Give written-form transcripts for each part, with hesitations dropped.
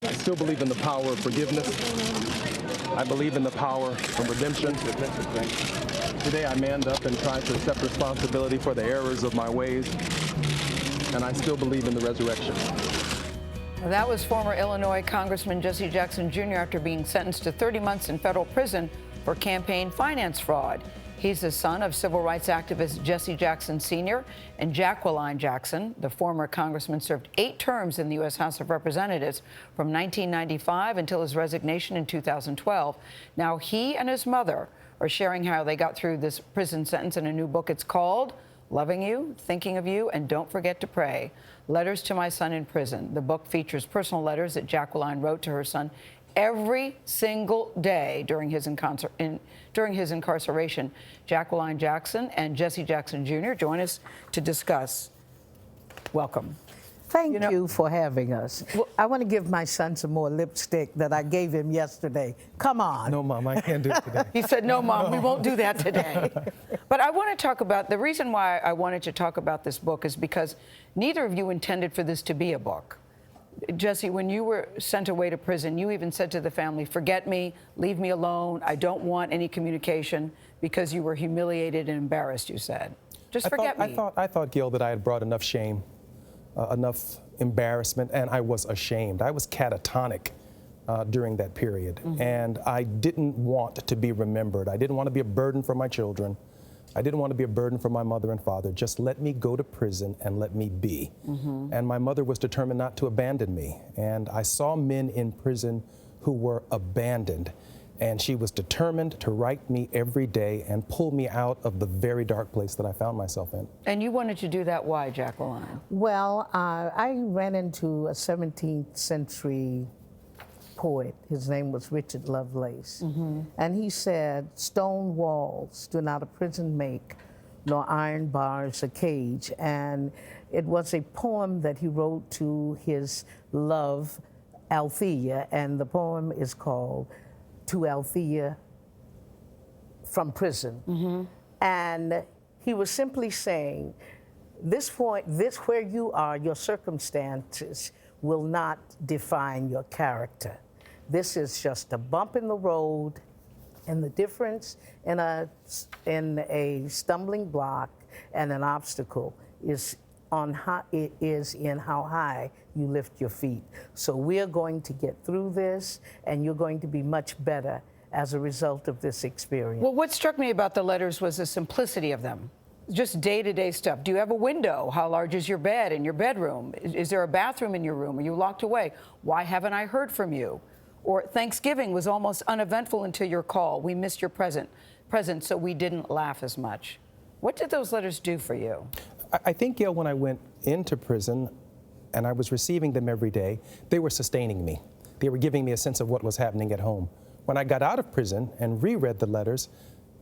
I still believe in the power of forgiveness. I believe in the power of redemption. Today I manned up and tried to accept responsibility for the errors of my ways, and I still believe in the resurrection. Well, that was former Illinois Congressman Jesse Jackson Jr. after being sentenced to 30 months in federal prison for campaign finance fraud. He's the son of civil rights activist Jesse Jackson Sr. and Jacqueline Jackson. The former congressman served 8 terms in the U.S. House of Representatives from 1995 until his resignation in 2012. Now he and his mother are sharing how they got through this prison sentence in a new book. It's called Loving You, Thinking of You, and Don't Forget to Pray. Letters to My Son in Prison. The book features personal letters that Jacqueline wrote to her son every single day during his incarceration. Jacqueline Jackson and Jesse Jackson Jr. join us to discuss. Welcome. Thank you for having us. Well, I want to give my son some more lipstick that I gave him yesterday. Come on. No, Mom, I can't do it today. He said, no, Mom, we won't do that today. But I want to talk about, the reason why I wanted to talk about this book is because neither of you intended for this to be a book. Jesse, when you were sent away to prison, you even said to the family, forget me, leave me alone, I don't want any communication, because you were humiliated and embarrassed, you said. Just forget me. I thought, Gayle, that I had brought enough shame, enough embarrassment, and I was ashamed. I was catatonic during that period, and I didn't want to be remembered. I didn't want to be a burden for my children. I didn't want to be a burden for my mother and father. Just let me go to prison and let me be. And my mother was determined not to abandon me. And I saw men in prison who were abandoned. And she was determined to write me every day and pull me out of the very dark place that I found myself in. And you wanted to do that. Why, Jacqueline? Well, I ran into a 17th century poet. His name was Richard Lovelace. And he said, stone walls do not a prison make, nor iron bars a cage. And it was a poem that he wrote to his love, Althea, and the poem is called To Althea from Prison. And he was simply saying, this where you are, your circumstances will not define your character. This is just a bump in the road, and the difference in a stumbling block and an obstacle is in how high you lift your feet. So we're going to get through this, and you're going to be much better as a result of this experience. Well, what struck me about the letters was the simplicity of them. Just day-to-day stuff. Do you have a window? How large is your bed in your bedroom? Is there a bathroom in your room? Are you locked away? Why haven't I heard from you? Or Thanksgiving was almost uneventful until your call. We missed your present, so we didn't laugh as much. What did those letters do for you? I think, Gayle, when I went into prison and I was receiving them every day, they were sustaining me. They were giving me a sense of what was happening at home. When I got out of prison and reread the letters,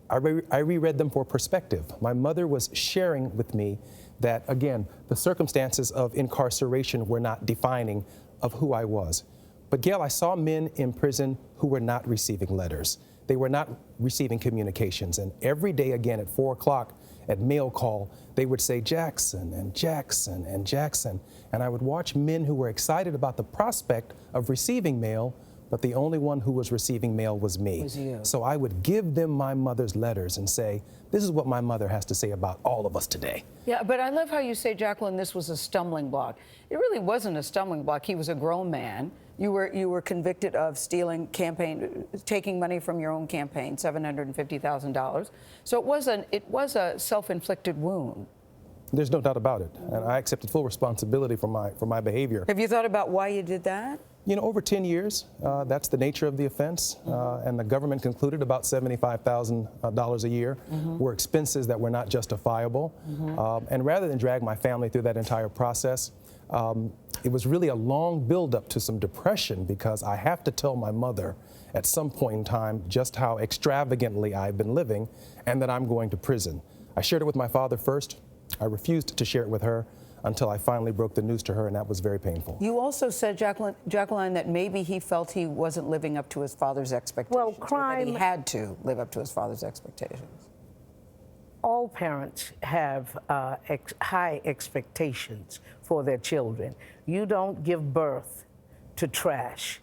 I reread them for perspective. My mother was sharing with me that, again, the circumstances of incarceration were not defining of who I was. But Gayle, I saw men in prison who were not receiving letters. They were not receiving communications. And every day, again, at 4 o'clock at mail call, they would say Jackson and Jackson and Jackson. And I would watch men who were excited about the prospect of receiving mail, but the only one who was receiving mail was me. Was you. So I would give them my mother's letters and say, this is what my mother has to say about all of us today. Yeah, but I love how you say, Jacqueline, this was a stumbling block. It really wasn't a stumbling block. He was a grown man. You were convicted of taking money from your own campaign, $750,000. So it was a self-inflicted wound. There's no doubt about it. And I accepted full responsibility for my behavior. Have you thought about why you did that? You know, over 10 years, that's the nature of the offense. And the government concluded about $75,000 a year were expenses that were not justifiable. And rather than drag my family through that entire process, it was really a long buildup to some depression, because I have to tell my mother at some point in time just how extravagantly I've been living and that I'm going to prison. I shared it with my father first. I refused to share it with her until I finally broke the news to her, and that was very painful. You also said, Jacqueline, that maybe he felt he wasn't living up to his father's expectations. Well, crime... Or that he had to live up to his father's expectations. All parents have high expectations for their children. You don't give birth to trash.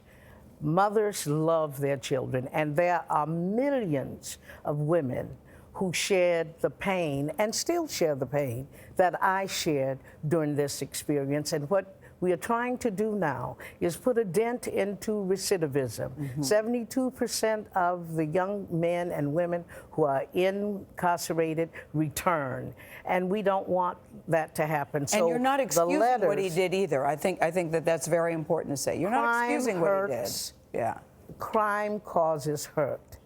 Mothers love their children, and there are millions of women who shared the pain and still share the pain that I shared during this experience. And what we are trying to do now is put a dent into recidivism. 72% of the young men and women who are incarcerated return, and we don't want that to happen. And so you're not excusing what he letters, did either. I think that that's very important to say. You're not crime excusing what he did. hurts. Yeah. Crime causes hurt.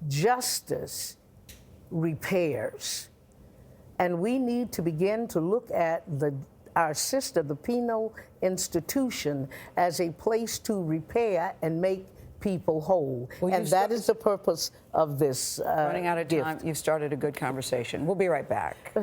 Justice repairs. And we need to begin to look at our sister, the penal institution, as a place to repair and make people whole. Well, and that is the purpose of this Running out of time, gift. you've started a good conversation. We'll be right back.